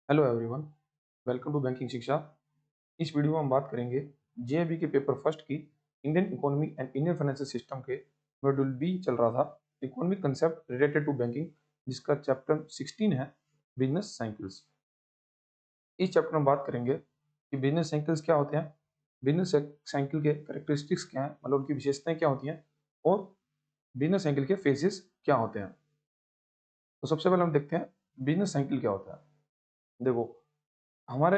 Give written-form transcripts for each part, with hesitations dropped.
Hello everyone, welcome to banking Shiksha. इस video में हम बात करेंगे जेएबी के पेपर फर्स्ट की Indian economy and Indian financial system के मॉड्यूल बी चल रहा था, economic concept related to banking, जिसका चैप्टर 16 है बिजनेस साइकिल्स। इस चैप्टर में बात करेंगे कि बिजनेस साइकिल्स क्या होते हैं, बिजनेस साइकिल के कैरेक्टरिस्टिक्स क्या हैं, मतलब उनकी विशेषताएं क्या होती हैं, और बिजनेस साइकिल के फेजेस क्या होते हैं। तो सबसे पहले हम देखते हैं बिजनेस साइकिल क्या होता है। देखो, हमारे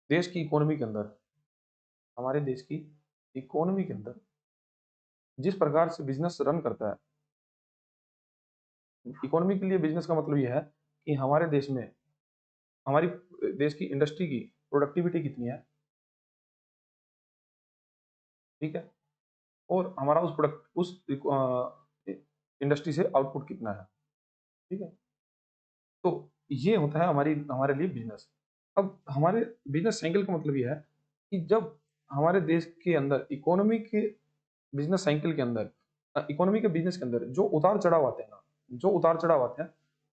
देश की इकोनॉमी के अंदर हमारे देश की इकोनॉमी के अंदर जिस प्रकार से बिजनेस रन करता है, इकोनॉमी के लिए बिजनेस का मतलब यह है कि हमारे देश में हमारी देश की इंडस्ट्री की प्रोडक्टिविटी कितनी है, ठीक है, और हमारा उस इंडस्ट्री से आउटपुट कितना है, ठीक है। तो ये होता है हमारे लिए बिजनेस। अब हमारे बिजनेस साइकिल का मतलब यह है कि जब हमारे देश के अंदर इकोनॉमी के बिजनेस साइकिल के अंदर इकोनॉमी के बिजनेस के अंदर जो उतार चढ़ाव आते हैं ना, जो उतार चढ़ाव आते हैं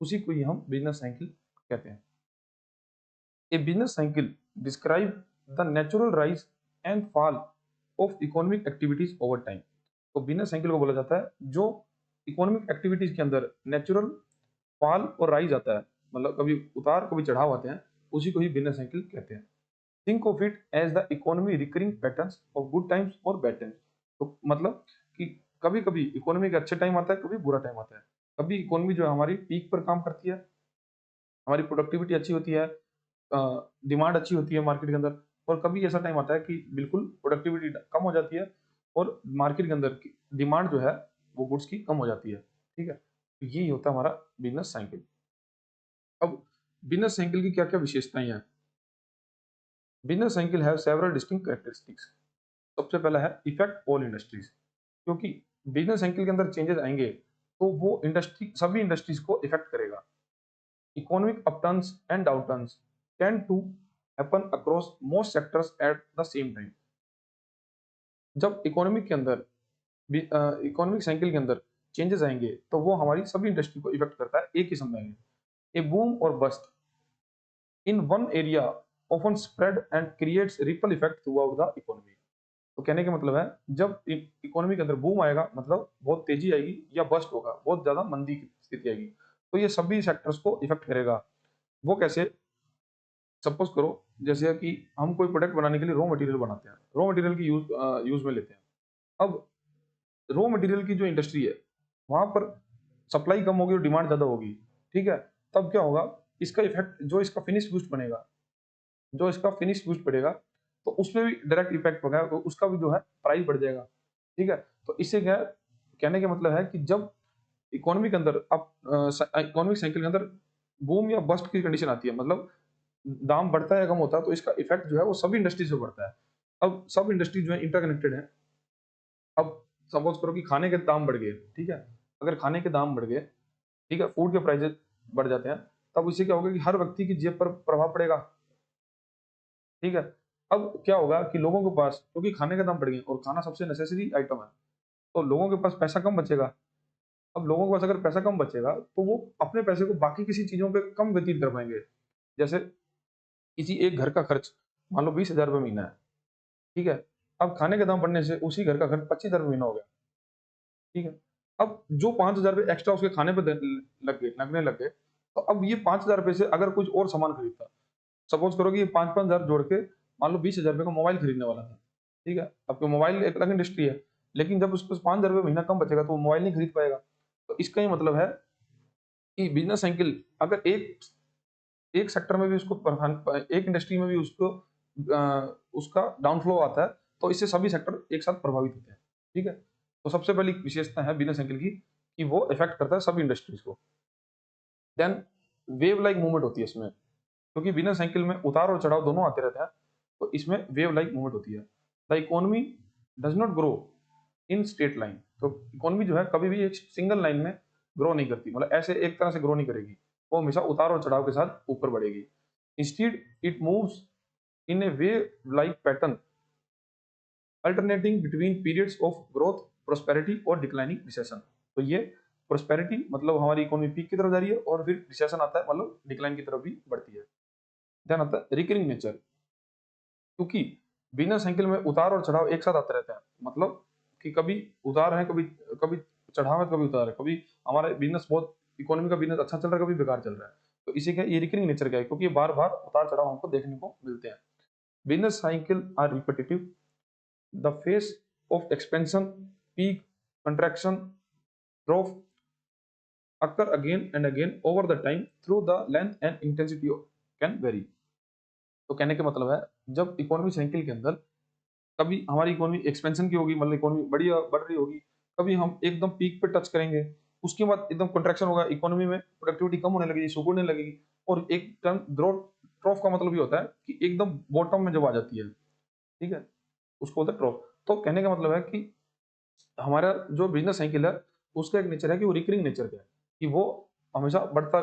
उसी को ही हम बिजनेस साइकिल कहते हैं। A business cycle describe the natural rise and fall of economic activities over time. तो बिजनेस साइकिल को बोला जाता है जो इकोनॉमिक एक्टिविटीज के अंदर नेचुरल फॉल और राइज आता है, मतलब कभी उतार कभी चढ़ाव आते हैं, उसी को ही बिजनेस साइकिल कहते हैं। Think of it as the economy recurring patterns of good times और बैड टाइम्स। तो मतलब कि कभी कभी इकोनॉमी का अच्छे टाइम आता है, कभी बुरा टाइम आता है। कभी इकोनॉमी जो है हमारी पीक पर काम करती है, हमारी प्रोडक्टिविटी अच्छी होती है, डिमांड अच्छी होती है मार्केट के अंदर, और कभी ऐसा टाइम आता है कि बिल्कुल प्रोडक्टिविटी कम हो जाती है और मार्केट के अंदर की डिमांड जो है वो गुड्स की कम हो जाती है, ठीक है। तो यही होता है हमारा बिजनेस साइकिल। अब बिजनेस साइकिल की क्या क्या विशेषताएं हैं। Business cycle have several distinct characteristics. सबसे पहला है इफेक्ट ऑल इंडस्ट्रीज, क्योंकि बिजनेस साइकिल के अंदर चेंजेस आएंगे तो वो इंडस्ट्री सभी इंडस्ट्रीज को इफेक्ट करेगा। Economic upturns and downturns tend to happen across most sectors at the same time. जब इकोनॉमिक के अंदर इकोनॉमिक साइकिल के अंदर चेंजेस आएंगे तो वो हमारी सभी इंडस्ट्री को इफेक्ट करता है एक ही समय में। ए बूम और bust in one area often spread and creates ripple effect throughout the economy. तो कहने का मतलब है जब इकोनॉमी के अंदर बूम आएगा मतलब बहुत तेजी आएगी, या बस्ट होगा बहुत ज्यादा मंदी की स्थिति आएगी, तो ये सभी सेक्टर्स को इफेक्ट करेगा। वो कैसे? सपोज करो जैसे कि हम कोई प्रोडक्ट बनाने के लिए रॉ मटेरियल बनाते हैं, रॉ मटेरियल की यूज में लेते हैं। अब रॉ मटेरियल की जो इंडस्ट्री है वहां पर सप्लाई कम होगी और डिमांड ज्यादा होगी, ठीक है। तब क्या होगा, इसका इफेक्ट जो इसका फिनिश बूस्ट बनेगा, जो इसका फिनिश बूस्ट पड़ेगा, तो उसमें भी डायरेक्ट इफेक्ट होगा, तो उसका भी जो है प्राइस बढ़ जाएगा, ठीक है। तो इससे क्या है, कहने का मतलब है कि जब इकोनॉमी के अंदर अब इकोनॉमिक साइकिल के अंदर बूम या बस्ट की कंडीशन आती है, मतलब दाम बढ़ता है या कम होता है, तो इसका इफेक्ट जो है वो सभी इंडस्ट्री से बढ़ता है। अब सब इंडस्ट्री जो है इंटरकनेक्टेड है। अब सपोज करो कि खाने के दाम बढ़ गए, ठीक है। अगर खाने के दाम बढ़ गए, ठीक है, फूड के प्राइसेस बढ़ जाते हैं, तब इससे क्या होगा कि हर व्यक्ति की जेब पर प्रभाव पड़ेगा, ठीक है। अब क्या होगा कि लोगों के पास, क्योंकि खाने के दाम बढ़ गए और खाना सबसे नेसेसरी आइटम है, तो लोगों के पास पैसा कम बचेगा। अब लोगों के पास अगर पैसा कम बचेगा तो वो अपने पैसे को बाकी किसी चीजों पे कम व्यतीत कर पाएंगे। जैसे किसी एक घर का खर्च मान लो 20,000 रुपये महीना है, ठीक है। अब खाने के दाम बढ़ने से उसी घर का खर्च 25,000 महीना हो गया, ठीक है। अब जो 5,000 रुपये एक्स्ट्रा उसके खाने पर लगने लग गए, तो अब ये 5,000 रुपये से अगर कुछ और सामान खरीदता, सपोज करो कि ये 5-5 हजार जोड़ के मान लो 20,000 रुपये का मोबाइल खरीदने वाला था, ठीक है। आपके मोबाइल एक अलग इंडस्ट्री है, लेकिन जब उसके पास 5,000 रुपये महीना कम बचेगा तो वो मोबाइल नहीं खरीद पाएगा। तो इसका ये मतलब है कि बिजनेस साइकिल अगर एक एक सेक्टर में भी एक इंडस्ट्री में भी उसका डाउनफ्लो आता है, तो इससे सभी सेक्टर एक साथ प्रभावित होते हैं, ठीक है। तो सबसे पहली विशेषता है बिजनेस साइकिल की कि वो इफेक्ट करता है सभी इंडस्ट्रीज को। देन वेव लाइक मूवमेंट होती है इसमें, क्योंकि बिजनेस साइकिल में उतार और चढ़ाव दोनों आते रहते हैं, तो इसमें वेव लाइक मूवमेंट होती है। The economy does not grow in straight line. तो इकोनॉमी जो है कभी भी एक सिंगल लाइन में ग्रो नहीं करती, मतलब ऐसे एक तरह से ग्रो नहीं करेगी, वो हमेशा उतार और चढ़ाव के साथ ऊपर बढ़ेगी। Instead it moves in A way like pattern alternating between periods of growth, prosperity और डिक्लाइनिंग रिसेशन। तो ये प्रोस्पेरिटी मतलब हमारी इकोनॉमी पीक की तरफ जा रही है, और फिर रिसेशन आता है मतलब डिक्लाइन की तरफ भी बढ़ती है। देन आता है रिकरिंग नेचर, क्योंकि बिजनेस साइकिल में उतार और चढ़ाव एक साथ आते रहते हैं, मतलब कि कभी उतार है, कभी कभी चढ़ाव है, कभी उतार है, कभी हमारा बिजनेस बहुत इकोनॉमी का बिजनेस अच्छा चल रहा है, कभी बेकार चल रहा है। तो इसी का ये रिकरिंग नेचर क्या है, क्योंकि बार बार उतार चढ़ाव हमको देखने को मिलते हैं। Business cycle are repetitive, the phase of expansion, peak, contraction, drop occur again and again over the time through the length and intensity can vary। तो कहने का मतलब है, जब इकोनॉमी साइकिल के अंदर कभी हमारी इकोनॉमी एक्सपेंशन की होगी, मतलब इकोनॉमी बढ़ रही होगी, कभी हम एकदम पीक पे टच करेंगे, उसके बाद एकदम कंट्रैक्शन होगा, इकोनॉमी में प्रोडक्टिविटी कम होने लगेगी, सुकड़ने लगेगी, और एक टर्म ट्रॉफ का मतलब ये होता है कि एकदम बॉटम में जब आ जाती है, ठीक है, उसको बोलते हैं ट्रॉफ। तो कहने का मतलब है कि हमारा जो बिजनेस साइकिल है उसका एक नेचर है कि वो रिकरिंग नेचर का है, कि वो हमेशा बढ़ता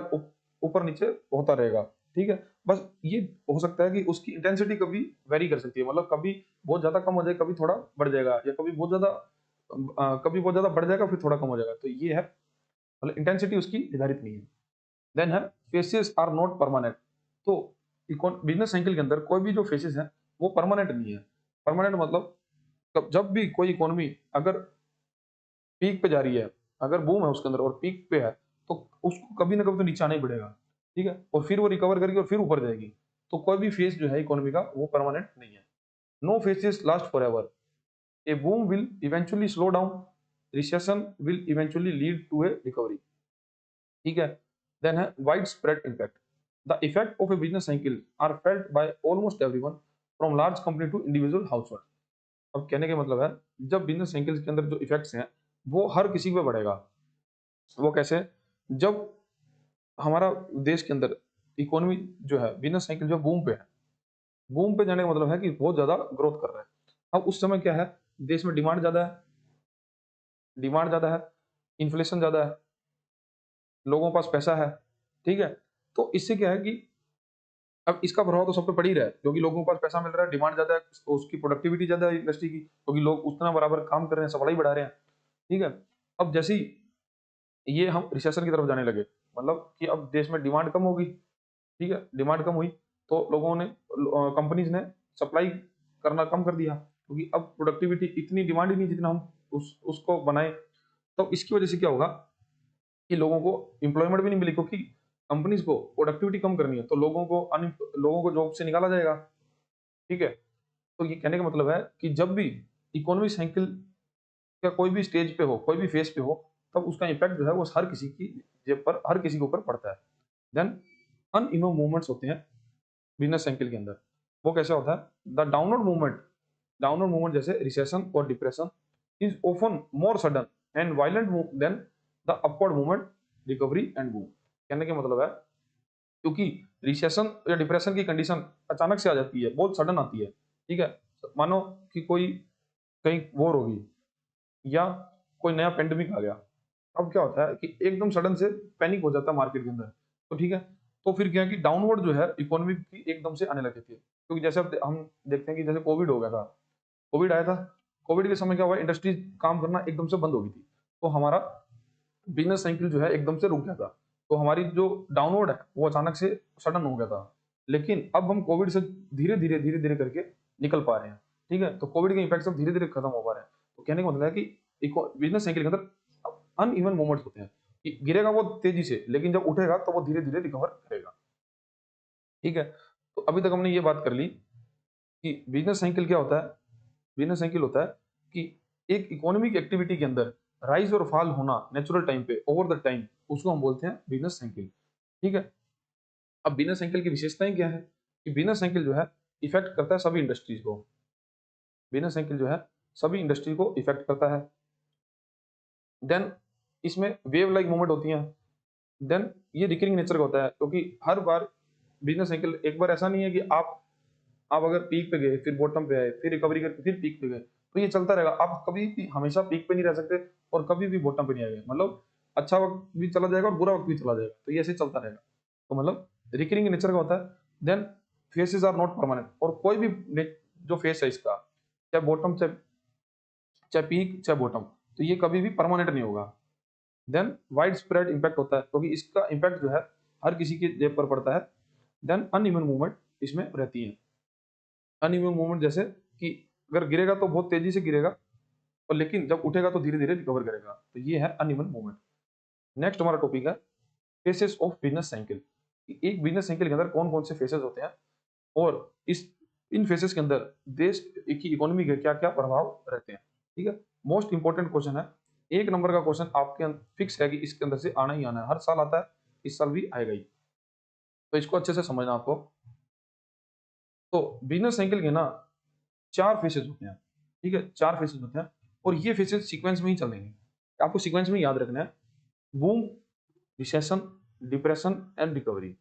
ऊपर नीचे होता रहेगा, ठीक है। बस ये हो सकता है कि उसकी इंटेंसिटी कभी वेरी कर सकती है, मतलब कभी बहुत ज्यादा कम हो जाए, कभी थोड़ा बढ़ जाएगा, या कभी बहुत ज्यादा बढ़ जाएगा फिर थोड़ा कम हो जाएगा। तो ये है, मतलब इंटेंसिटी उसकी निर्धारित नहीं है। देन है फेसेस आर नॉट परमानेंट। तो बिजनेस साइकिल के अंदर कोई भी जो फेसेस है वो परमानेंट नहीं है। परमानेंट मतलब जब भी कोई इकोनॉमी अगर पीक पे जा रही है, अगर बूम है उसके अंदर और पीक पे है, तो उसको कभी ना कभी तो नीचे आना ही पड़ेगा, ठीक है, और फिर वो रिकवर करके और फिर ऊपर जाएगी। तो कोई भी फेज जो है इकोनॉमी का वो परमानेंट नहीं है। No phases last forever, a boom will eventually slow down, recession will eventually lead to a recovery, ठीक है। देन है wide spread impact, the effect of a business cycle are felt by almost everyone from large company to individual household. अब कहने का मतलब है, जब business cycle के अंदर जो इफेक्ट्स हैं वो हर किसी पे बढ़ेगा। वो कैसे? जब हमारा देश के अंदर इकोनॉमी जो है, बिजनेस साइकिल जो बूम पे है, बूम पे जाने का मतलब है कि बहुत ज्यादा ग्रोथ कर रहा है। अब उस समय क्या है, देश में डिमांड ज्यादा है, इन्फ्लेशन ज्यादा है, लोगों के पास पैसा है, ठीक है। तो इससे क्या है कि अब इसका प्रभाव तो सब पे पड़ ही रहा है, क्योंकि लोगों के पास पैसा मिल रहा है, डिमांड ज्यादा है, तो उसकी प्रोडक्टिविटी ज्यादा है इंडस्ट्री की, क्योंकि लोग उतना बराबर काम कर रहे हैं, सप्लाई बढ़ा रहे हैं, ठीक है। अब जैसे ही ये हम रिसेशन की तरफ जाने लगे, मतलब कि अब देश में डिमांड कम होगी, ठीक है, डिमांड कम हुई, तो लोगों ने कंपनीज ने सप्लाई करना कम कर दिया, क्योंकि अब प्रोडक्टिविटी इतनी डिमांड ही नहीं जितना हम उसको बनाए। तो इसकी वजह से क्या होगा कि लोगों को एम्प्लॉयमेंट भी नहीं मिली, क्योंकि कंपनीज को प्रोडक्टिविटी कम करनी है, तो लोगों को जॉब से निकाला जाएगा, ठीक है। तो ये कहने का मतलब है कि जब भी इकोनॉमी साइकिल का कोई भी स्टेज पे हो, कोई भी फेज पे हो, तब उसका इम्पैक्ट जो है वो हर किसी की जेब पर, हर किसी के ऊपर पड़ता है। देन अनइवन मूवमेंट्स होते हैं बिजनेस साइकिल के अंदर। वो कैसे होता है? द डाउनवर्ड मूवमेंट जैसे रिसेशन और depression is often more sudden and violent than the upward movement, recovery and boom. कहने का मतलब है, क्योंकि रिसेशन या डिप्रेशन की कंडीशन अचानक से आ जाती है, बहुत सडन आती है, ठीक है। मानो कि कोई कहीं वॉर होगी या कोई नया पेंडेमिक आ गया, अब क्या होता है कि एकदम सडन से पैनिक हो जाता है मार्केट के अंदर, तो ठीक है। तो फिर क्या है कि डाउनवर्ड जो है इकोनॉमी की एकदम से आने लगी थी, क्योंकि जैसे अब हम देखते हैं कि जैसे कोविड हो गया था, कोविड आया था, कोविड के समय क्या हुआ, इंडस्ट्री काम करना एकदम से बंद हो गई थी, तो हमारा बिजनेस साइकिल जो है एकदम से रुक गया था, तो हमारी जो डाउनवर्ड है वो अचानक से सडन हो गया था। लेकिन अब हम कोविड से धीरे धीरे करके निकल पा रहे हैं, ठीक है। तो कोविड के इम्पैक्ट सब धीरे धीरे खत्म हो पा रहे हैं। तो कहने का मतलब है कि बिजनेस साइकिल के अंदर अनइवन मोमेंट्स होते हैं, कि गिरेगा वो तेजी से, लेकिन जब उठेगा तो वो धीरे धीरे रिकवर करेगा, ठीक है। तो अभी तक हमने ये बात कर ली कि बिजनेस साइकिल क्या होता है। बिजनेस साइकिल होता है कि एक इकोनॉमिक एक्टिविटी के अंदर राइज और फॉल होना नेचुरल टाइम पे, ओवर द टाइम, उसको हम बोलते हैं बिजनेस साइकिल, ठीक है। अब बिजनेस साइकिल की विशेषताएं क्या है? कि बिजनेस साइकिल जो है इफेक्ट करता है सभी इंडस्ट्रीज को, बिजनेस साइकिल जो है सभी इंडस्ट्री को इफेक्ट करता है। देन इसमें वेव लाइक मूवमेंट होती हैं। देन ये रिकरिंग नेचर का होता है, क्योंकि हर बार बिजनेस साइकिल एक बार ऐसा नहीं है कि आप अगर पीक पे गए, फिर बॉटम पे आए, फिर रिकवरी करके फिर पीक पे गए, तो ये चलता रहेगा। आप कभी भी हमेशा पीक पे नहीं रह सकते और कभी भी बॉटम पे नहीं आएंगे, मतलब अच्छा वक्त भी चला जाएगा और बुरा वक्त भी चला जाएगा, तो ये ऐसे चलता रहेगा। तो मतलब रिकरिंग नेचर का होता है। Then phases are not permanent, और कोई भी जो फेस है इसका, चाहे बॉटम, चाहे चाहे पीक, चाहे बॉटम, तो ये कभी भी परमानेंट नहीं होगा। देन वाइड स्प्रेड इम्पैक्ट होता है, क्योंकि इसका इम्पैक्ट जो है हर किसी के जेब पर पड़ता है। देन अनइवन मूवमेंट इसमें रहती हैं। अनइवन मूवमेंट जैसे कि अगर गिरेगा तो बहुत तेजी से गिरेगा, और लेकिन जब उठेगा तो धीरे धीरे रिकवर करेगा। तो ये है अनइवन मूवमेंट। नेक्स्ट हमारा टॉपिक है फेसेस ऑफ बिजनेस साइकिल। एक बिजनेस साइकिल के अंदर कौन कौन से फेसेस होते हैं, और इन फेसेस के अंदर देश की इकोनॉमी के क्या क्या प्रभाव रहते हैं। ठीक है, मोस्ट इंपॉर्टेंट क्वेश्चन है, एक नंबर का क्वेश्चन आपके फिक्स है कि इसके अंदर से आना ही आना है, हर साल आता है, इस साल भी आएगा ही। तो इसको अच्छे से समझना आपको। तो बिजनेस साइकिल के ना 4 फेसेस होते हैं। ठीक है, 4 फेसेस होते हैं, और ये फेसेस सीक्वेंस में ही चलेंगे, आपको सीक्वेंस में याद रखना है। Boom, recession, depression and recovery.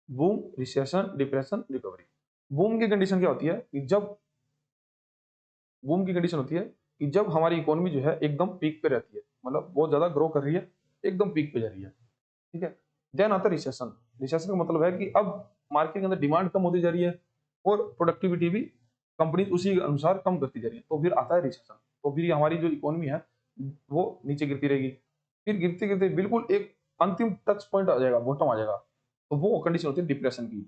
Boom, recession, depression, recovery. Boom की कंडीशन क्या होती है कि जब बूम की कंडीशन होती है कि जब हमारी इकोनॉमी जो है एकदम पीक पे रहती है, मतलब बहुत ज्यादा ग्रो कर रही है, एकदम पीक पे जा रही है। ठीक है, देन आता है रिसेशन। रिसेशन का मतलब है कि अब मार्केट के अंदर डिमांड कम होती जा रही है, और प्रोडक्टिविटी भी कंपनी उसी के अनुसार कम करती जा रही है, तो फिर आता है रिसेशन। तो फिर हमारी जो इकोनॉमी है वो नीचे गिरती रहेगी, फिर गिरते गिरते बिल्कुल एक अंतिम टच पॉइंट आ जाएगा, बॉटम आ जाएगा, तो वो कंडीशन होती है डिप्रेशन की।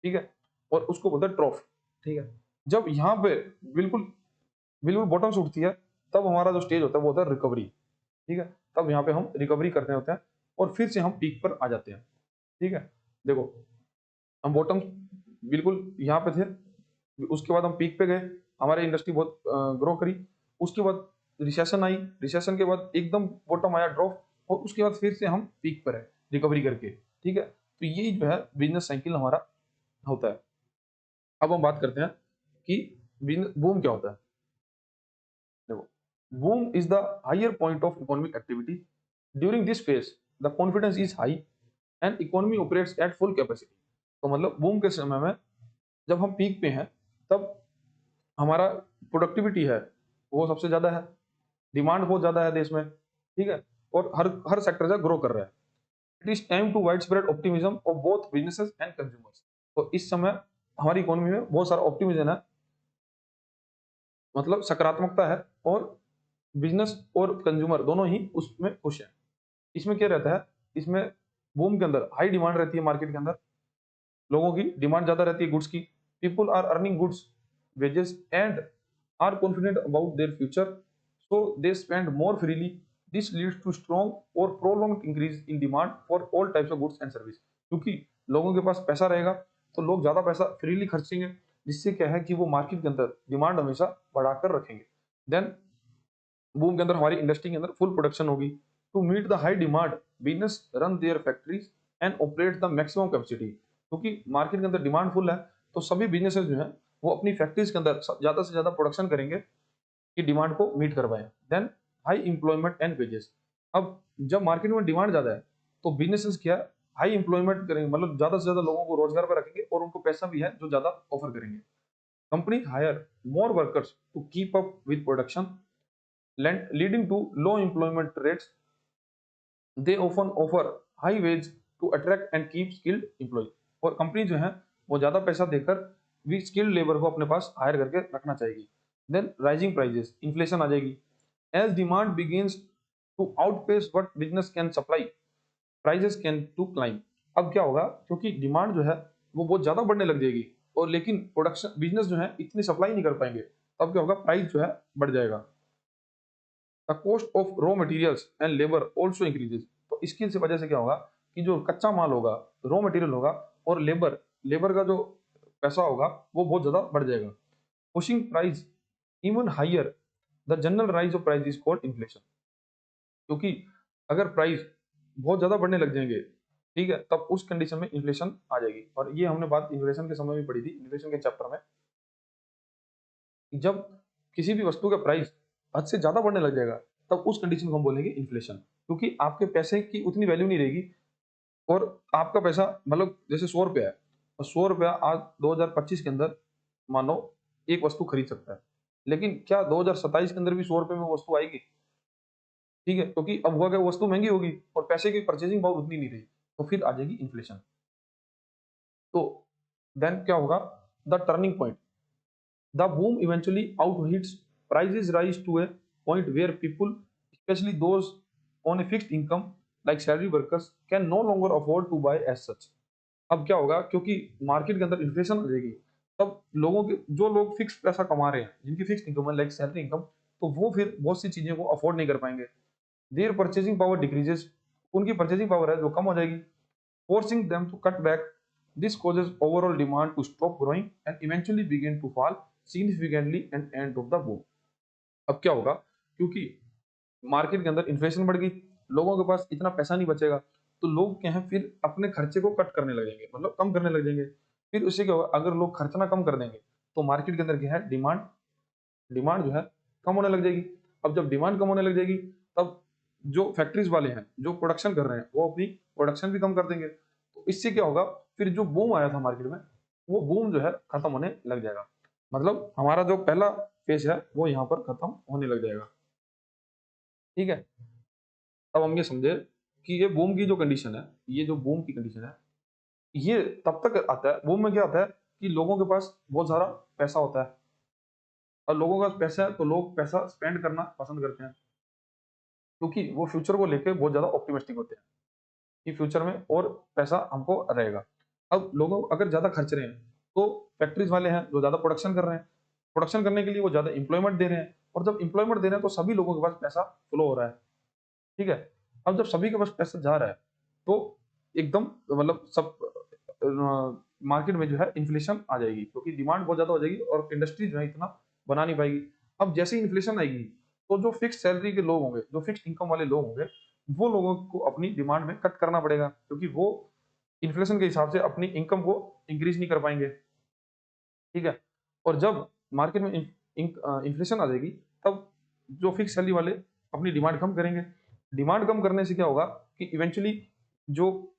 ठीक है, और उसको बोलते हैं ट्रॉफ। ठीक है, जब यहाँ पे बिल्कुल बिल्कुल बॉटम से उठती है, तब हमारा जो स्टेज होता है वो होता है रिकवरी। ठीक है, तब यहाँ पे हम रिकवरी करते होते हैं, और फिर से हम पीक पर आ जाते हैं। ठीक है, देखो हम बॉटम बिल्कुल यहाँ पे थे, उसके बाद हम पीक पे गए, हमारी इंडस्ट्री बहुत ग्रो करी, उसके बाद रिसेशन आई, रिसेशन के बाद एकदम बॉटम आया, ड्रॉप, और उसके बाद फिर से हम पीक पर है रिकवरी करके। ठीक है, तो ये जो है बिजनेस साइकिल हमारा होता है। अब हम बात करते हैं कि बूम क्या होता है। देखो, boom is the higher point of economic activity. During this phase, the confidence is high and economy operates at full capacity. तो मतलब बूम के समय में जब हम पीक पे हैं, तब हमारा प्रोडक्टिविटी है वो सबसे ज्यादा है, डिमांड बहुत ज्यादा है देश में। ठीक है, और हर हर सेक्टर जो ग्रो कर रहा है। It is time to wide spread optimism of both businesses and consumers. तो इस समय हमारी इकोनॉमी में बहुत सारा ऑप्टिमिज्म है, मतलब सकारात्मकता है, और बिजनेस और कंज्यूमर दोनों ही उसमें खुश हैं। इसमें क्या रहता है, इसमें बूम के अंदर हाई डिमांड रहती है, मार्केट के अंदर लोगों की डिमांड ज्यादा रहती है गुड्स की। People are earning goods wages and are confident about their future, so they spend more freely. This leads to strong और prolonged increase in demand for all types of goods and service. क्योंकि लोगों के पास पैसा रहेगा तो लोग ज्यादा पैसा फ्रीली खर्चेंगे, जिससे क्या है कि वो मार्केट के अंदर डिमांड हमेशा बढ़ाकर रखेंगे। देन बूम के अंदर हमारी इंडस्ट्री के अंदर फुल प्रोडक्शन होगी। To meet the high demand, business run their factories and operate the maximum capacity. क्योंकि मार्केट के अंदर डिमांड फुल है, तो सभी बिजनेसेस जो है वो अपनी फैक्ट्रीज के अंदर ज्यादा से ज्यादा प्रोडक्शन करेंगे कि डिमांड को मीट कर पाए। Then high employment and wages. अब जब मार्केट में डिमांड ज्यादा है, तो बिजनेसेस क्या हाई इंप्लॉयमेंट करेंगे, मतलब ज्यादा से ज्यादा लोगों को रोजगार पर रखेंगे, और उनको पैसा भी है जो ज्यादा ऑफर करेंगे। Company hire more workers to keep up with production, leading to low employment rates. They often offer high wage to attract and keep skilled employees. और कंपनी जो है वो ज्यादा पैसा देकर भी स्किल्ड लेबर को अपने पास हायर करके रखना चाहेगी। देन राइजिंग प्राइजेस, इन्फ्लेशन आ जाएगी। As demand begins to outpace what business can supply, prices can to climb. अब क्या होगा, क्योंकि डिमांड जो है वो बहुत ज्यादा बढ़ने लग जाएगी, और लेकिन प्रोडक्शन बिजनेस जो है इतनी सप्लाई नहीं कर पाएंगे, तब क्या होगा, प्राइस जो है बढ़ जाएगा। The cost of raw materials and labour also increases. तो इसकी वजह से क्या होगा कि जो कच्चा माल होगा, रॉ मटेरियल होगा, और लेबर लेबर का जो पैसा होगा वो बहुत ज्यादा बढ़ जाएगा। Pushing price even higher, the general rise of price is called inflation. क्योंकि अगर प्राइस बहुत ज्यादा बढ़ने लग जाएंगे, ठीक है, तब उस कंडीशन में इन्फ्लेशन आ जाएगी। और ये हमने बात इन्फ्लेशन के समय में पढ़ी थी, इन्फ्लेशन के चैप्टर में। जब किसी भी वस्तु का प्राइस हद से ज्यादा बढ़ने लग जाएगा, तब उस कंडीशन को हम बोलेंगे इन्फ्लेशन। क्योंकि आपके पैसे की उतनी वैल्यू नहीं रहेगी, और आपका पैसा मतलब जैसे 100 रुपया है, और 100 रुपया आज 2025 के अंदर मानो एक वस्तु खरीद सकता है, लेकिन क्या 2027 के अंदर भी 100 रुपये में वो वस्तु आएगी? ठीक है, क्योंकि अब हुआ क्या, वो वस्तु महंगी होगी और पैसे की परचेजिंग पावर उतनी नहीं रही, तो फिर आ जाएगी इन्फ्लेशन। तो देन क्या होगा, the turning point, the boom eventually outheats, prices rise to a point where people, especially those on a fixed income like salary workers, can no longer afford to buy as such. अब क्या होगा, क्योंकि market के अंदर inflation आ जाएगी, तब लोगों के जो लोग फिक्स पैसा कमा रहे हैं, जिनकी फिक्स इनकम है लाइक सैलरी इनकम, तो वो फिर बहुत सी चीजें को अफोर्ड नहीं कर पाएंगे। देयर परचेजिंग पावर डिक्रीजेस, उनकी परचेजिंग पावर है जो कम हो जाएगी, forcing them to cut back. This causes overall demand to stop growing and eventually begin to fall significantly and end of the boom. अब क्या होगा, क्योंकि मार्केट के अंदर इन्फ्लेशन बढ़ गई, लोगों के पास इतना पैसा नहीं बचेगा, तो लोग क्या है फिर अपने खर्चे को कट करने लगेंगे, मतलब कम करने लग जाएंगे। फिर उससे क्या होगा, अगर लोग खर्चना कम कर देंगे तो मार्केट के अंदर क्या है, डिमांड डिमांड जो है कम होने लग जाएगी। अब जब डिमांड कम होने लग जाएगी, तब जो फैक्ट्रीज वाले हैं जो प्रोडक्शन कर रहे हैं वो अपनी प्रोडक्शन भी कम कर देंगे। तो इससे क्या होगा, फिर जो बूम आया था मार्केट में, वो बूम जो है खत्म होने लग जाएगा। मतलब हमारा जो पहला फेज है वो यहाँ पर खत्म होने लग जाएगा। ठीक है, अब हम ये समझे कि ये बूम की जो कंडीशन है, ये जो बूम की कंडीशन है, ये तब तक आता है, बूम में क्या आता है कि लोगों के पास बहुत सारा पैसा होता है, और लोगों के पास पैसा है तो लोग पैसा स्पेंड करना पसंद करते हैं, क्योंकि वो फ्यूचर को लेके बहुत ज्यादा ऑप्टिमिस्टिक होते हैं कि फ्यूचर में और पैसा हमको रहेगा। अब लोग अगर ज्यादा खर्च रहे हैं, तो फैक्ट्रीज वाले हैं जो ज्यादा प्रोडक्शन कर रहे हैं, प्रोडक्शन करने के लिए वो ज्यादा इंप्लॉयमेंट दे रहे हैं, और जब इंप्लॉयमेंट दे रहे हैं तो सभी लोगों के पास पैसा फ्लो हो रहा है। ठीक है, अब जब सभी के पास पैसा जा रहा है, तो एकदम मतलब सब मार्केट में जो है इन्फ्लेशन आ जाएगी, क्योंकि डिमांड बहुत ज्यादा हो जाएगी और इंडस्ट्री जो है इतना बना नहीं पाएगी। अब जैसे ही इन्फ्लेशन आएगी, तो जो फिक्स सैलरी के लोग होंगे, जो फिक्स इनकम वाले लोग होंगे, वो लोगों को अपनी डिमांड में कट करना पड़ेगा, क्योंकि वो इन्फ्लेशन के हिसाब से अपनी इनकम को इंक्रीज नहीं कर पाएंगे। ठीक है, और जब मार्केट में इन्फ्लेशन आ जाएगी, तब जो फिक्स सैलरी वाले अपनी डिमांड कम करेंगे। डिमांड कम करने से क्या होगा कि इवेंचुअली जो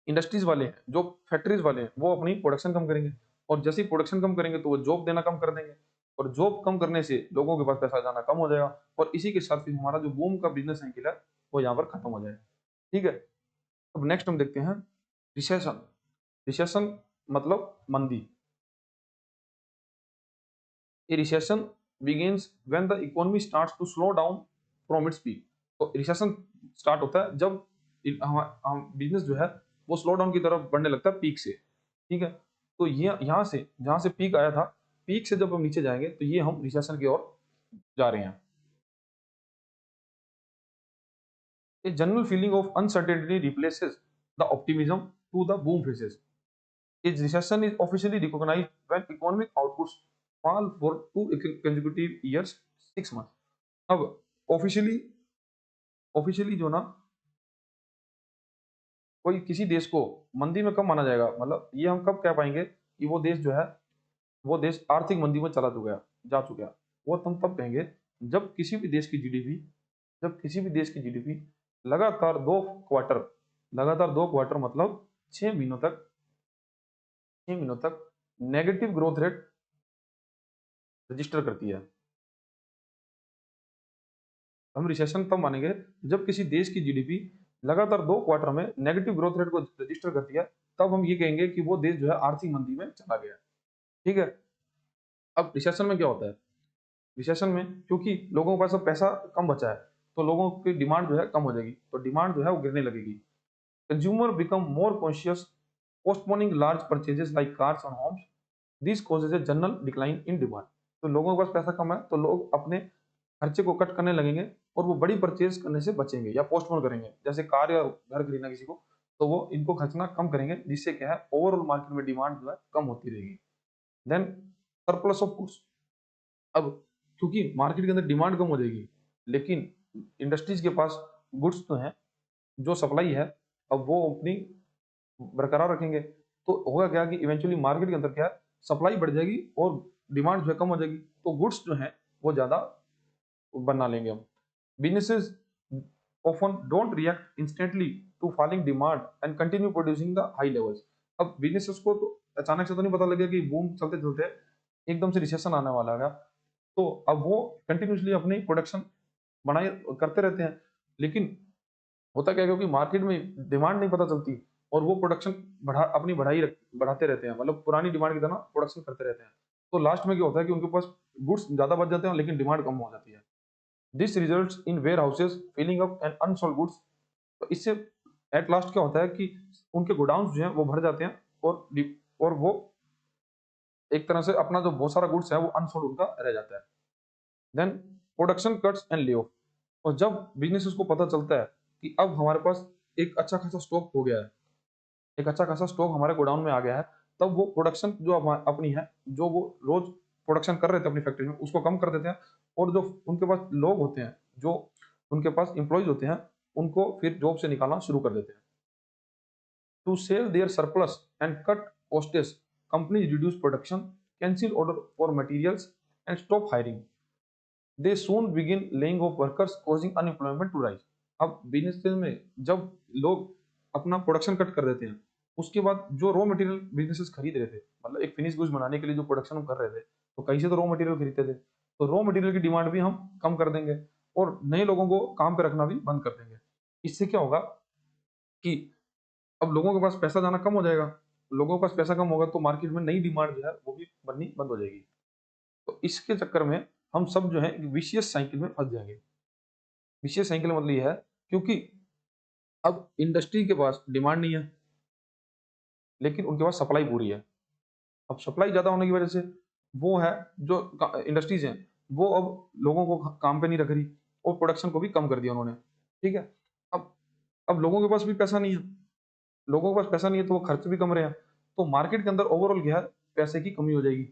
इंडस्ट्रीज वाले हैं, जो फैक्ट्रीज वाले हैं, वो अपनी प्रोडक्शन कम करेंगे, और जैसे ही प्रोडक्शन कम करेंगे तो वो जॉब देना कम कर देंगे, और जॉब कम करने से लोगों के पास पैसा जाना कम हो जाएगा, और इसी के साथ फिर हमारा जो बूम का बिजनेस साइकिल है वो यहाँ पर खत्म हो जाएगा। ठीक है, अब नेक्स्ट हम देखते हैं रिसेशन। रिसेशन मतलब मंदी। A recession begins when the economy starts to slow down from its peak. तो रिसेशन स्टार्ट होता है जब हम बिजनेस जो है वो स्लो डाउन की तरफ बढ़ने लगता है पीक से। ठीक है, तो ये यहाँ से जहाँ से पीक आया था, पीक से जब हम नीचे जाएंगे तो ये हम रिसेशन की ओर जा रहे हैं। A general feeling of uncertainty replaces the optimism to the boom phases. A recession is officially recognized when economic outputs fall for two consecutive years, 6 months. अब ऑफिशियली ऑफिशियली जो ना कोई किसी देश को मंदी में कब माना जाएगा, मतलब ये हम कब कह पाएंगे कि वो देश जो है वो देश आर्थिक मंदी में चला चुका है, जा चुका है। वो हम तब कहेंगे जब किसी भी देश की जीडीपी, जब किसी भी देश की जीडीपी लगातार 2 क्वार्टर, लगातार 2 क्वार्टर मतलब 6 महीनों तक, 6 महीनों तक नेगेटिव ग्रोथ रेट रजिस्टर करती है। हम रिसेशन तब मानेंगे जब किसी देश की जीडीपी लगातार 2 क्वार्टर में नेगेटिव ग्रोथ रेट को रजिस्टर करती है, तब हम ये कहेंगे कि वो देश जो है आर्थिक मंदी में चला गया। ठीक है, अब रिसेशन में क्या होता है, रिसेशन में क्योंकि लोगों के पास अब पैसा कम बचा है, तो लोगों की डिमांड जो है कम हो जाएगी, तो डिमांड जो है वो गिरने लगेगी। Consumer become more conscious, postponing large purchases like cars और homes, this causes a general decline in demand. तो लोगों के पास पैसा कम है तो लोग अपने खर्चे को कट करने लगेंगे, और वो बड़ी परचेज करने से बचेंगे या पोस्टपोन करेंगे, जैसे कार या घर खरीदना किसी को, तो वो इनको खर्चना कम करेंगे, जिससे क्या है ओवरऑल मार्केट में डिमांड जो है कम होती रहेगी। Then surplus of goods. अब क्योंकि मार्केट के अंदर डिमांड कम हो जाएगी, लेकिन इंडस्ट्रीज के पास गुड्स तो हैं, जो सप्लाई है, अब वो अपनी बरकरार रखेंगे, तो होगा क्या कि इवेंचुअली मार्केट के अंदर क्या है सप्लाई बढ़ जाएगी और डिमांड जो है कम हो जाएगी, तो गुड्स जो है वो ज्यादा बना लेंगे हम। Businesses often don't react instantly to falling demand and continue producing the high levels. अब बिजनेसेस को तो अचानक से तो नहीं पता लगेगा कि बूम चलते चलते एकदम से रिसेशन आने वाला है, तो अब वो कंटिन्यूसली अपनी प्रोडक्शन बनाए करते रहते हैं, लेकिन होता क्या है क्योंकि मार्केट में डिमांड नहीं पता चलती, और वो प्रोडक्शन अपनी बढ़ाते रहते हैं, मतलब पुरानी डिमांड की तरह प्रोडक्शन करते रहते हैं, तो लास्ट में क्या होता है कि उनके पास गुड्स ज्यादा बच जाते हैं लेकिन डिमांड कम हो जाती है। This results in warehouses filling up and unsold goods। तो इससे एट लास्ट क्या होता है कि उनके गोडाउन जो हैं वो भर जाते हैं और वो एक तरह से अपना जो बहुत सारा गुड्स है वो अनसोल्ड उनका रह जाता है। Then production cuts and lay off. और जब बिजनेसेस को पता चलता है कि अब हमारे पास एक अच्छा खासा स्टॉक हो गया है, एक अच्छा खासा स्टॉक हमारे गोडाउन में आ गया है, तब वो प्रोडक्शन जो अपनी है, जो वो रोज प्रोडक्शन कर रहे थे अपनी फैक्ट्री में, उसको कम कर देते हैं। और जो उनके पास लोग होते हैं, जो उनके पास एम्प्लॉयज होते हैं, उनको फिर जॉब से निकालना शुरू कर देते हैं। To save their surplus and cut costs, companies reduce production, cancel order for materials and stop hiring. They soon begin laying off workers, causing unemployment to rise. अब बिजनेस में जब लोग अपना प्रोडक्शन कट कर देते हैं, उसके बाद जो रॉ मटेरियल बिजनेसेस खरीद रहे थे, मतलब एक फिनिश गुड्स बनाने के लिए जो प्रोडक्शन हम कर रहे थे, तो कहीं से तो रॉ मटेरियल खरीदते थे, तो रॉ मटेरियल की डिमांड भी हम कम कर देंगे और नए लोगों को काम पे रखना भी बंद कर देंगे। इससे क्या होगा कि अब लोगों के पास पैसा जाना कम हो जाएगा। लोगों के पास पैसा कम होगा तो मार्केट में नई डिमांड जो है वो भी बननी बंद हो जाएगी। तो इसके चक्कर में हम सब जो है एक विशियस साइकिल में फंस जाएंगे। विशियस साइकिल का मतलब ये है, क्योंकि अब इंडस्ट्री के पास डिमांड नहीं है, लेकिन उनके पास सप्लाई पूरी है। अब सप्लाई ज्यादा होने की वजह से वो है, जो इंडस्ट्रीज हैं वो अब लोगों को काम पे नहीं रख रही और प्रोडक्शन को भी कम कर दिया उन्होंने। ठीक है। अब अब लोगों के पास भी पैसा नहीं है, लोगों के पास पैसा नहीं है तो वो खर्च भी कम रहे हैं। तो मार्केट के अंदर ओवरऑल क्या है, पैसे की कमी हो जाएगी।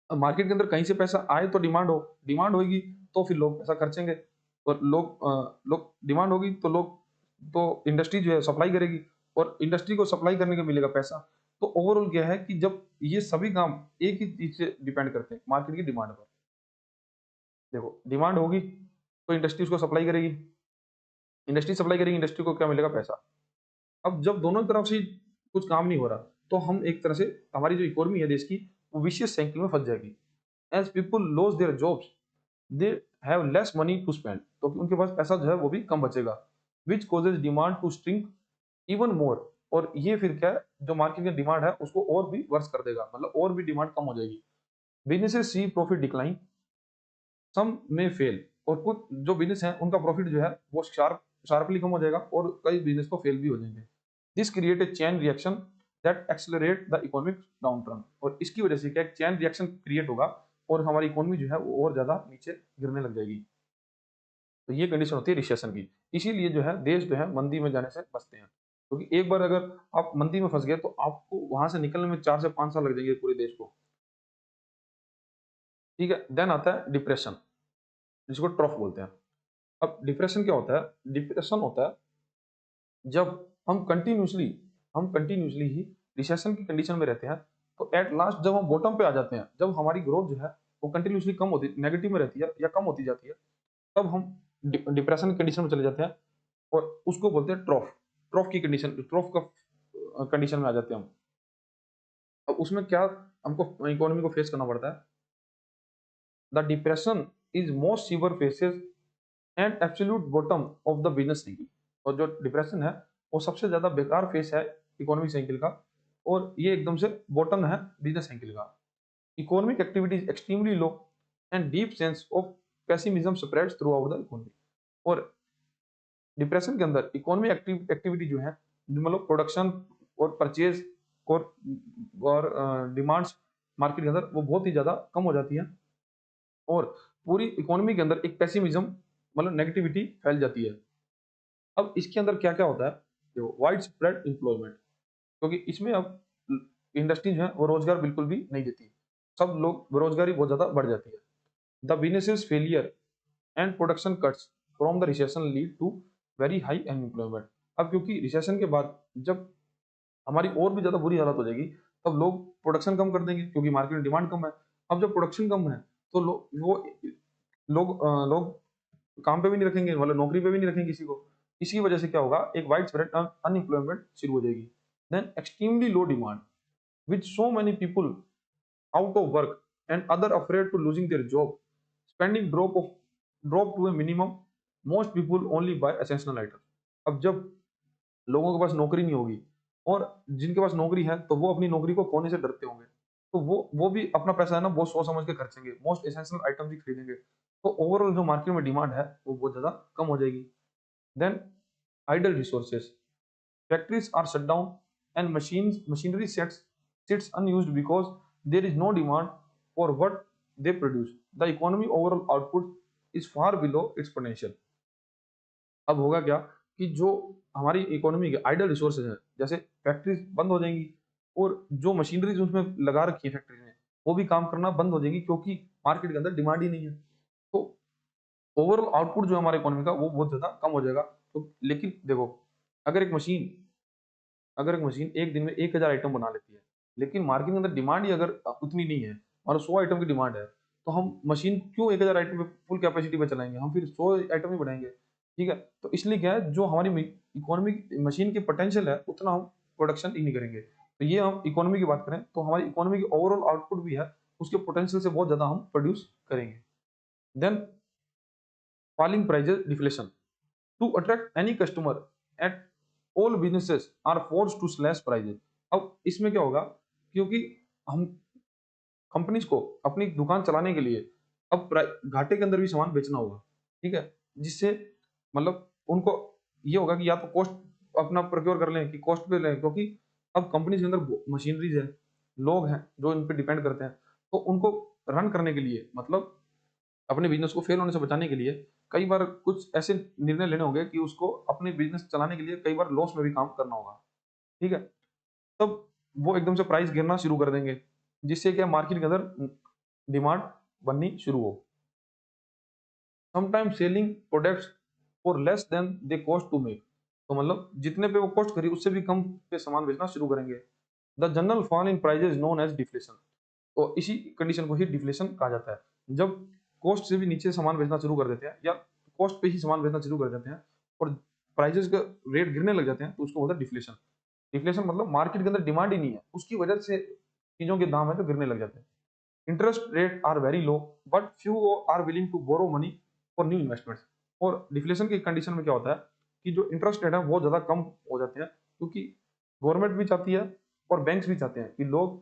अब मार्केट के अंदर कहीं से पैसा आए तो डिमांड हो, डिमांड होगी तो फिर लोग पैसा खर्चेंगे, और लोग डिमांड होगी तो लोग, तो इंडस्ट्री जो है सप्लाई करेगी और इंडस्ट्री को सप्लाई करने को मिलेगा पैसा। तो ओवरऑल क्या है कि जब ये सभी काम एक ही चीज से डिपेंड करते हैं, मार्केट की डिमांड पर। देखो, डिमांड होगी तो इंडस्ट्री उसको सप्लाई करेगी, इंडस्ट्री सप्लाई करेगी, इंडस्ट्री को क्या मिलेगा, पैसा। अब जब दोनों तरफ से कुछ काम नहीं हो रहा, तो हम एक तरह से, हमारी जो इकोनॉमी है देश की, वो विशियस साइकिल में फंस जाएगी। As people lose their jobs, they have less money to spend, तो उनके पास पैसा जो है वो भी कम बचेगा। Which causes demand to shrink even more, और ये फिर क्या है, जो मार्केट की डिमांड है उसको और भी वर्स कर देगा, मतलब और भी डिमांड कम हो जाएगी। बिजनेसेस सी प्रॉफिट डिक्लाइन, सम में फेल, और कुछ जो बिजनेस है उनका प्रॉफिट जो है वो शार्पली कम हो जाएगा और कई बिजनेस तो फेल भी हो जाएंगे। This create a chain reaction that accelerate the economic downturn, और इसकी वजह से क्या, एक चेन रिएक्शन क्रिएट होगा और हमारी इकोनॉमी जो है वो और ज्यादा नीचे गिरने लग जाएगी। तो ये कंडीशन होती है रिसेशन की। इसीलिए जो है देश जो है मंदी में जाने से बचते हैं, क्योंकि एक बार अगर आप मंदी में फंस गए तो आपको वहां से निकलने में 4 से 5 साल लग जाएंगे पूरे देश को। ठीक है। देन आता है डिप्रेशन, जिसको ट्रॉफ बोलते हैं। अब डिप्रेशन क्या होता है, डिप्रेशन होता है जब हम कंटिन्यूसली ही रिसेशन की कंडीशन में रहते हैं। तो एट लास्ट जब हम बॉटम पे आ जाते हैं, जब हमारी ग्रोथ जो है वो कंटिन्यूसली कम होती, नेगेटिव में रहती है या कम होती जाती है, तब हम डिप्रेशन की कंडीशन में चले जाते हैं और उसको बोलते हैं ट्रॉफ। ट्रॉफ की कंडीशन, ट्रॉफ का कंडीशन में आ जाते हैं हम। अब उसमें क्या, हमको इकोनॉमी को फेस करना पड़ता है। The depression is most severe faces and absolute bottom of the business cycle. और जो डिप्रेशन है वो सबसे ज्यादा बेकार फेस है इकोनॉमिक साइकिल का, और ये एकदम से बॉटम है बिजनेस साइकिल का। Economic activity is extremely low and deep sense of pessimism spreads through out the economy. और डिप्रेशन के अंदर इकोनॉमिक एक्टिविटी जो है, मतलब प्रोडक्शन और परचेज और डिमांड्स मार्केट के अंदर वो बहुत ही ज्यादा कम हो जाती है, और पूरी इकोनॉमी के अंदर एक पेसिमिज्म, मतलब नेगेटिविटी फैल जाती है। अब इसके अंदर क्या क्या होता है, देखो, वाइड स्प्रेड एम्प्लॉयमेंट, क्योंकि इसमें अब इंडस्ट्री जो है वो रोजगार बिल्कुल भी नहीं देती, सब लोग, बेरोजगारी बहुत ज्यादा बढ़ जाती है। The businesses failure and production cuts from the recession lead to very high unemployment. अब क्योंकि रिसेशन के बाद जब हमारी और भी ज्यादा बुरी हालत हो जाएगी, तब लोग प्रोडक्शन कम कर देंगे क्योंकि मार्केट में डिमांड कम है। अब जब प्रोडक्शन कम है तो लोग काम पे भी नहीं रखेंगे, मतलब नौकरी पे भी नहीं रखेंगे किसी को। इसी वजह से क्या होगा, एक वाइड स्प्रेड अनएम्प्लॉयमेंट शुरू हो जाएगी। Then extremely low demand, with so many people out of work and other afraid to losing their job, spending drop to a minimum, most people only buy essential item. अब जब लोगों के पास नौकरी नहीं होगी और जिनके पास नौकरी है तो वो अपनी नौकरी को खोने से डरते होंगे, तो वो भी अपना पैसा है ना वो सोच समझ के खर्चेंगे, मोस्ट एसेंशियल आइटम ही खरीदेंगे। तो ओवरऑल जो मार्केट में डिमांड है वो बहुत ज्यादा कम हो जाएगी। Then idle resources, factories are shut down, and machinery sits unused because there is no demand for what they produce. The economy overall output is far below its potential. अब होगा क्या कि जो हमारी इकोनॉमी के आइडल रिसोर्सेज हैं, जैसे factories बंद हो जाएंगी और जो मशीनरीज उसमें लगा रखी है फैक्ट्री में वो भी काम करना बंद हो जाएगी, क्योंकि मार्केट के अंदर डिमांड ही नहीं है। तो ओवरऑल आउटपुट जो है हमारे इकोनॉमी का वो बहुत ज्यादा कम हो जाएगा। तो लेकिन देखो, अगर एक मशीन एक दिन में 1000 आइटम बना लेती है, लेकिन मार्केट के अंदर डिमांड ही अगर उतनी नहीं है और 100 आइटम की डिमांड है, तो हम मशीन क्यों 1000 आइटम पे फुल कैपेसिटी पे चलाएंगे, हम फिर 100 आइटम ही बनाएंगे। ठीक है, तो इसलिए क्या है, जो हमारी इकोनॉमी मशीन की पोटेंशियल है उतना हम प्रोडक्शन ही नहीं करेंगे। तो ये हम इकोनॉमी की बात करें तो हमारी इकोनॉमी की ओवरऑल आउटपुट भी है, उसके पोटेंशियल से बहुत ज्यादा हम प्रोड्यूस करेंगे। Then falling prices deflation to attract any customer at all businesses are forced to slash prices. अब इसमें क्या होगा, क्योंकि हम कंपनीज को अपनी दुकान चलाने के लिए अब घाटे के अंदर भी सामान बेचना होगा। ठीक है, जिससे मतलब उनको ये होगा कि या तो कॉस्ट अपना प्रोक्योर कर लें कि कॉस्ट पे लें, क्योंकि अब कंपनी के अंदर मशीनरीज है, लोग हैं जो इन पे डिपेंड करते हैं, तो उनको रन करने के लिए मतलब अपने बिजनेस को फेल होने से बचाने के लिए कई बार कुछ ऐसे निर्णय लेने होंगे कि उसको अपने बिजनेस चलाने के लिए कई बार लॉस में भी काम करना होगा। ठीक है, तब वो एकदम से प्राइस गिरना शुरू कर देंगे, जिससे क्या मार्केट के अंदर डिमांड बननी शुरू हो। Sometimes selling products for less than they cost to make, तो मतलब जितने पे वो कॉस्ट करी उससे भी कम पे सामान बेचना शुरू करेंगे। The general fall in prices known as deflation, तो इसी कंडीशन को ही डिफ्लेशन कहा जाता है। जब कॉस्ट से भी नीचे सामान बेचना शुरू कर देते हैं या कॉस्ट पे ही सामान बेचना शुरू कर देते हैं और प्राइजेस का रेट गिरने लग जाते हैं, तो उसको बोलते हैं डिफ्लेशन। डिफ्लेशन मतलब मार्केट के अंदर डिमांड ही नहीं है, उसकी वजह से चीजों के दाम है तो गिरने लग जाते हैं। Interest rate are very low but few are willing to borrow money for new investments. और डिफ्लेशन की कंडीशन में क्या होता है कि जो इंटरेस्ट रेट है बहुत ज्यादा कम हो जाते हैं, क्योंकि गवर्नमेंट भी चाहती है और बैंक्स भी चाहते हैं कि लोग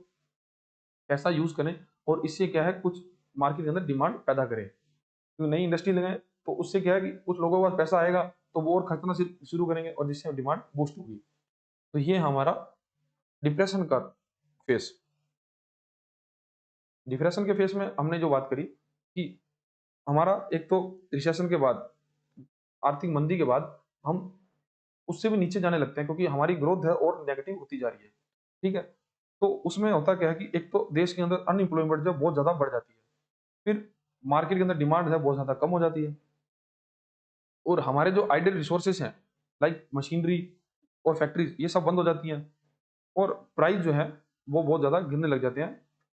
पैसा यूज करें और इससे क्या है कुछ मार्केट के अंदर डिमांड पैदा करें, क्योंकि नई इंडस्ट्री लगाएं तो उससे क्या है कि कुछ लोगों के पास पैसा आएगा तो वो और खर्चना शुरू करेंगे और जिससे डिमांड बूस्ट होगी। तो ये हमारा डिप्रेशन का फेस। डिप्रेशन के फेस में हमने जो बात करी कि हमारा एक तो रिसेशन के बाद, आर्थिक मंदी के बाद हम उससे भी नीचे जाने लगते हैं, क्योंकि हमारी ग्रोथ है और नेगेटिव होती जा रही है। ठीक है, तो उसमें होता क्या है कि एक तो देश के अंदर अनएम्प्लॉयमेंट जो बहुत ज्यादा बढ़ जाती है, फिर मार्केट के अंदर डिमांड है बहुत ज्यादा कम हो जाती है, और हमारे जो आइडल रिसोर्सेस हैं लाइक मशीनरी और फैक्ट्रीज ये सब बंद हो जाती हैं, और प्राइस जो है वो बहुत ज्यादा गिरने लग जाते हैं,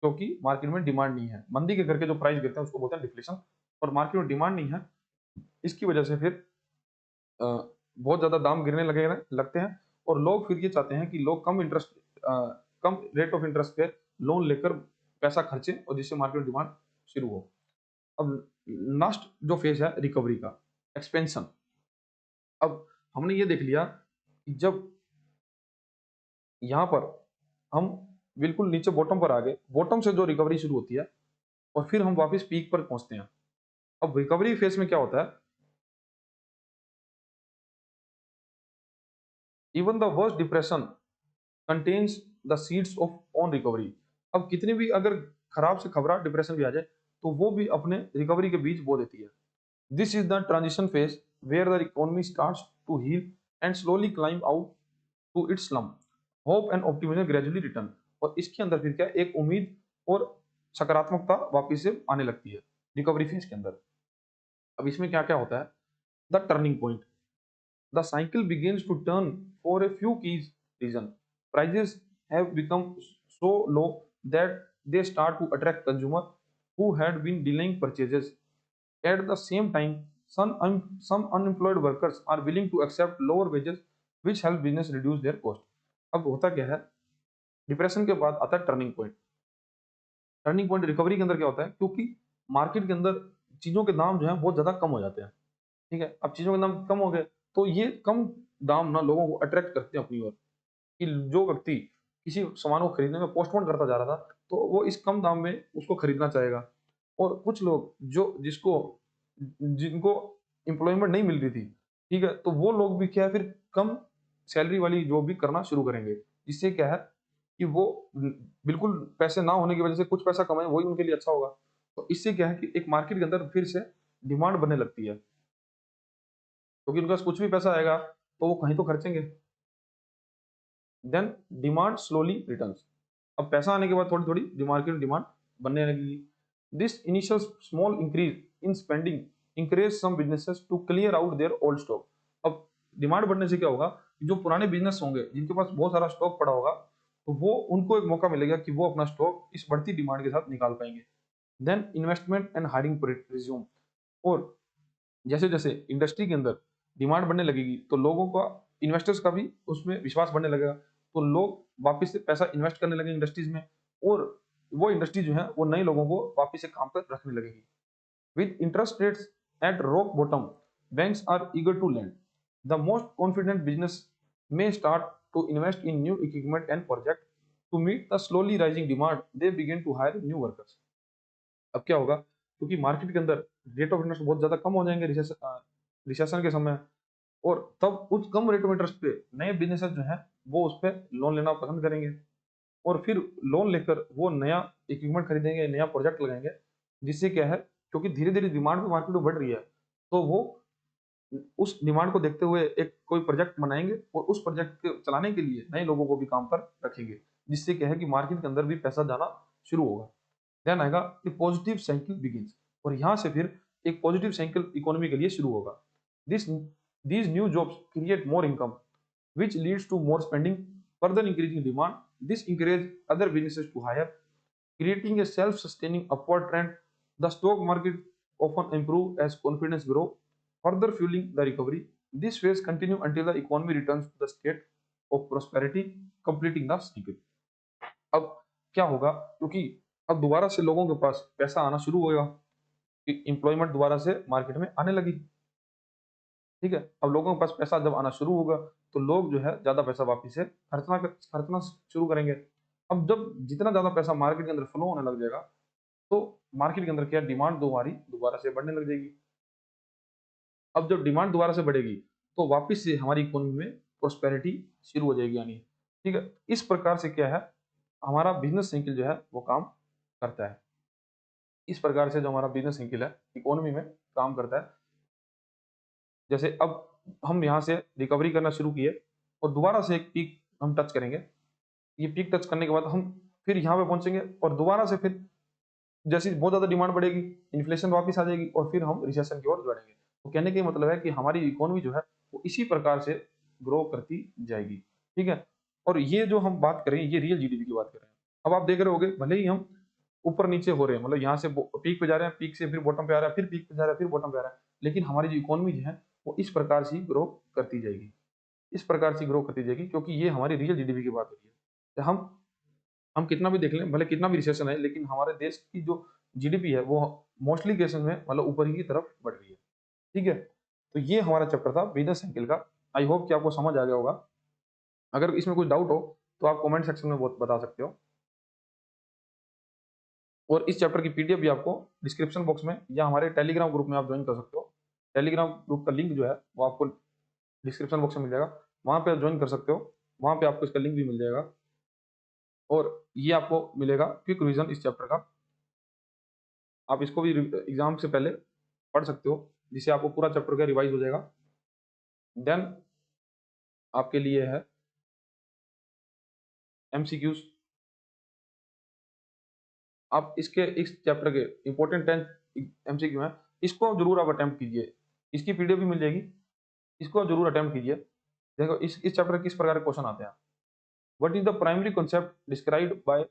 क्योंकि मार्केट में डिमांड नहीं है। मंदी के करके जो प्राइस गिरते हैं उसको बोलते हैं डिफ्लेशन, और मार्केट में डिमांड नहीं है, इसकी वजह से फिर बहुत ज्यादा दाम गिरने लगते हैं, और लोग फिर ये चाहते हैं कि लोग कम रेट ऑफ इंटरेस्ट पे लोन लेकर पैसा खर्चे और जिससे मार्केट में डिमांड शुरू हो। अब लास्ट जो फेज है रिकवरी का, एक्सपेंशन। अब हमने ये देख लिया कि जब यहाँ पर हम बिल्कुल नीचे बॉटम पर आ गए, बॉटम से जो रिकवरी शुरू होती है और फिर हम वापस पीक पर पहुंचते हैं। अब रिकवरी फेज में क्या होता है, even the worst depression contains the seeds of on recovery. अब कितनी भी अगर खराब से खबरा डिप्रेशन भी आ जाए तो वो भी अपने रिकवरी के बीज बो देती है। This is the transition phase where the economy starts to heal and slowly climb out to its slump, hope and optimism gradually return. और इसके अंदर फिर क्या एक उम्मीद और सकारात्मकता वापिस से आने लगती है रिकवरी फेज के अंदर। अब इसमें क्या क्या होता है, the turning point, the cycle begins to turn for a few key reasons. Prices have become so low that they start to attract consumers who had been delaying purchases. At the same time, some unemployed workers are willing to accept lower wages, which help business reduce their cost. अब होता क्या है, depression के बाद आता है turning point. Turning point recovery के अंदर क्या होता है, क्योंकि मार्केट के अंदर चीजों के दाम जो है बहुत ज्यादा कम हो जाते हैं। ठीक है, अब चीजों के दाम कम हो गए तो ये कम दाम ना लोगों को अट्रैक्ट करते हैं अपनी ओर, कि जो व्यक्ति किसी सामान को खरीदने में पोस्टपोन करता जा रहा था तो वो इस कम दाम में उसको खरीदना चाहेगा। और कुछ लोग जिनको एम्प्लॉयमेंट नहीं मिल रही थी, ठीक है, तो वो लोग भी क्या है फिर कम सैलरी वाली जॉब भी करना शुरू करेंगे। जिससे क्या है कि वो बिल्कुल पैसे ना होने की वजह से कुछ पैसा कमाए, वही उनके लिए अच्छा होगा। तो इससे क्या है कि एक मार्केट के अंदर फिर से डिमांड बनने लगती है, क्योंकि उनके पास कुछ भी पैसा आएगा तो वो कहीं तो खर्चेंगे। Then demand slowly returns. अब पैसा आने के बाद थोड़ी थोड़ी मार्केट में डिमांड बनने लगेगी। This initial small increase in spending encourage some businesses to clear out their old stock. अब डिमांड बढ़ने से क्या होगा, जो पुराने बिजनेस होंगे जिनके पास बहुत सारा स्टॉक पड़ा होगा, तो वो उनको एक मौका मिलेगा कि वो अपना स्टॉक इस बढ़ती डिमांड के साथ निकाल पाएंगे। Then investment and hiring resume. और जैसे जैसे इंडस्ट्री के अंदर डिमांड बढ़ने लगेगी तो लोगों का, इन्वेस्टर्स का भी उसमें विश्वास बढ़ने लगेगा, तो लोग वापस से पैसा इन्वेस्ट करने लगेंगे इंडस्ट्रीज में, और वो इंडस्ट्री जो है वो नए लोगों को वापस से काम पर रखने लगेगी। With interest rates at rock bottom, banks are eager to lend. The most confident business may start to invest in new equipment and project to meet the slowly rising demand. They begin to hire new workers. अब क्या होगा, क्योंकि market के अंदर rate of interest बहुत ज्यादा कम हो जाएंगे रिसेशन के समय, और तब उस कम रेट ऑफ इंटरेस्ट पे नए बिजनेसेस जो है वो उस पर लोन लेना पसंद करेंगे, और फिर लोन लेकर वो नया इक्विपमेंट खरीदेंगे, नया प्रोजेक्ट लगाएंगे। जिससे क्या है, क्योंकि धीरे धीरे डिमांड भी मार्केट में बढ़ रही है, तो वो उस डिमांड को देखते हुए एक कोई प्रोजेक्ट बनाएंगे और उस प्रोजेक्ट के चलाने के लिए नए लोगों को भी काम पर रखेंगे। जिससे क्या है कि मार्केट के अंदर भी पैसा जाना शुरू होगा। देन आएगा पॉजिटिव साइकिल बिगिंस, और यहाँ से फिर एक पॉजिटिव साइकिल इकोनॉमी के लिए शुरू होगा। This these new jobs create more income which leads to more spending, further increasing demand. This encourages other businesses to hire, creating a self-sustaining upward trend. The stock market often improve as confidence grow, further fueling the recovery. This phase continue until the economy returns to the state of prosperity, completing the cycle. अब क्या होगा, क्योंकि अब दोबारा से लोगों के पास पैसा आना शुरू होगा, एम्प्लॉयमेंट दोबारा से मार्केट में आने लगी। ठीक है, अब लोगों के पास पैसा जब आना शुरू होगा तो लोग जो है ज्यादा पैसा वापिस से खर्चना शुरू करेंगे। अब जब जितना ज्यादा पैसा मार्केट के अंदर फ्लो होने लग जाएगा, तो मार्केट के अंदर क्या डिमांड दोबारा से बढ़ने लग जाएगी। अब जब डिमांड दोबारा से बढ़ेगी तो वापिस से हमारी इकोनॉमी में प्रोस्पेरिटी शुरू हो जाएगी आनी। ठीक है, इस प्रकार से क्या है, हमारा बिजनेस साइकिल जो है वो काम करता है। इस प्रकार से जो हमारा बिजनेस साइकिल है इकोनॉमी में काम करता है। जैसे अब हम यहाँ से रिकवरी करना शुरू किए और दोबारा से एक पीक हम टच करेंगे। ये पीक टच करने के बाद हम फिर यहाँ पे पहुंचेंगे और दोबारा से फिर जैसी बहुत ज्यादा डिमांड बढ़ेगी, इन्फ्लेशन वापस आ जाएगी और फिर हम रिसेशन की ओर बढ़ेंगे। तो कहने का मतलब है कि हमारी इकोनॉमी जो है वो इसी प्रकार से ग्रो करती जाएगी। ठीक है, और ये जो हम बात करें ये रियल जीडीपी की बात कर रहे हैं। अब आप देख रहे होगे, भले ही हम ऊपर नीचे हो रहे हैं, मतलब यहाँ से पीक पे जा रहे हैं, पीक से फिर बॉटम पे आ रहा है, फिर पीक पे जा रहा है, फिर बॉटम पे आ रहा है, लेकिन हमारी जो इकोनॉमी जो है वो इस प्रकार से ग्रो करती जाएगी, इस प्रकार से ग्रो करती जाएगी, क्योंकि ये हमारी रियल जीडीपी की बात हो रही है। तो हम कितना भी देख लें, भले कितना भी रिसेशन है, लेकिन हमारे देश की जो जीडीपी है वो मोस्टली केसेस में मतलब ऊपर ही की तरफ बढ़ रही है। ठीक है, तो ये हमारा चैप्टर था बिजनेस साइकिल का। आई होप कि आपको समझ आ गया होगा। अगर इसमें कुछ डाउट हो तो आप कमेंट सेक्शन में बता सकते हो, और इस चैप्टर की पीडीएफ भी आपको डिस्क्रिप्शन बॉक्स में या हमारे टेलीग्राम ग्रुप में आप ज्वाइन कर सकते हो। टेलीग्राम ग्रुप का लिंक जो है वो आपको डिस्क्रिप्शन बॉक्स में मिल जाएगा, वहां पे आप ज्वाइन कर सकते हो, वहां पे आपको इसका लिंक भी मिल जाएगा। और ये आपको मिलेगा क्विक रिवीजन इस चैप्टर का, आप इसको भी एग्जाम से पहले पढ़ सकते हो, जिससे आपको पूरा चैप्टर का रिवाइज हो जाएगा। देन आपके लिए है एमसीक्यूज। आप इसके इस चैप्टर के इंपॉर्टेंट 10 एमसीक्यू हैं, इसको जरूर आप अटेम्प्ट कीजिए, इसकी पीडीएफ भी मिल जाएगी, इसको आप जरूर अटेम्प्ट कीजिए। देखो इस चैप्टर किस प्रकार के क्वेश्चन आते हैं। What is the primary concept described by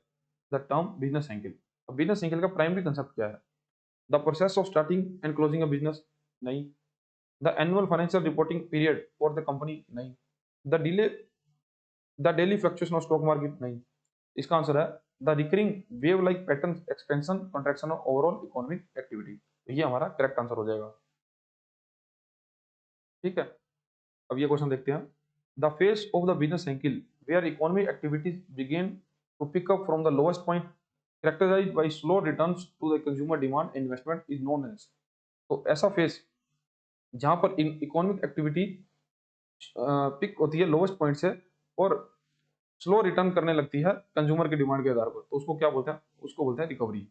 the term business cycle. Business cycle का प्राइमरी कॉन्सेप्ट क्या है। The process of starting and closing a business, नहीं। The annual financial reporting period for the company, नहीं। The daily fluctuation of stock market, नहीं। इसका answer है the recurring wave like pattern expansion contraction of overall economic activity. ये हमारा correct answer हो जाएगा। ठीक है, अब ये क्वेश्चन देखते हैं। The phase of the business cycle where economic activities begin to pick up from the lowest point characterized by slow returns to the consumer demand investment is known as। तो ऐसा फेस जहां पर economic activity pick होती है lowest point से और slow return करने लगती है कंज्यूमर की डिमांड के आधार पर, तो उसको क्या बोलते हैं, उसको बोलते हैं रिकवरी।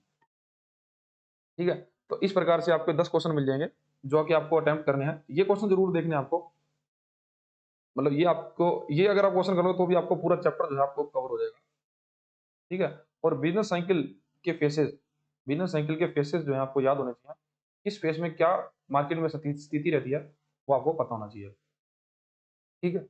ठीक है, तो इस प्रकार से आपको 10 क्वेश्चन मिल जाएंगे जो कि आपको अटेम्प्ट करने हैं। ये क्वेश्चन जरूर देखने हैं आपको, मतलब ये आपको, ये अगर आप क्वेश्चन करोगे तो भी आपको पूरा चैप्टर जो है आपको कवर हो जाएगा। ठीक है, और बिजनेस साइकिल के फेसेस, बिजनेस साइकिल के फेसेस जो है आपको याद होने चाहिए। किस फेस में क्या मार्केट में स्थिति रहती है वो आपको पता होना चाहिए। ठीक है,